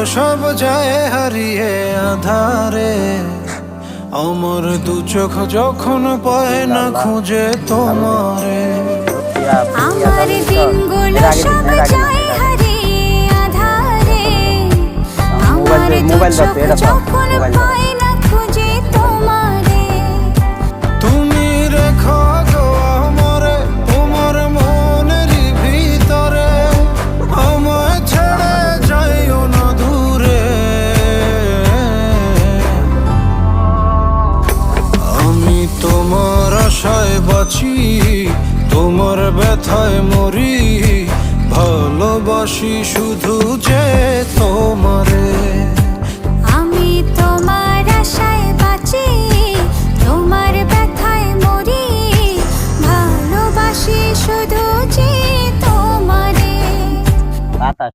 সব যায় হারিয়ে আধারে। আমার দু চোখ যখন পায় না খুঁজে তোমারে। আমার দিনগুলো সব যায় হারিয়ে আধারে। আমার দু চোখ যখন পায় না খুঁজে তোমারে। তুমি রেখো গো আমারে তোমার মনের ভিতরে, আমায় ছেড়ে যাইও না দূরে। আমি তোমার আশায় বাঁচি, তোমার ব্যথায় মরি, ভালোবাসি শুধু যে তোমার।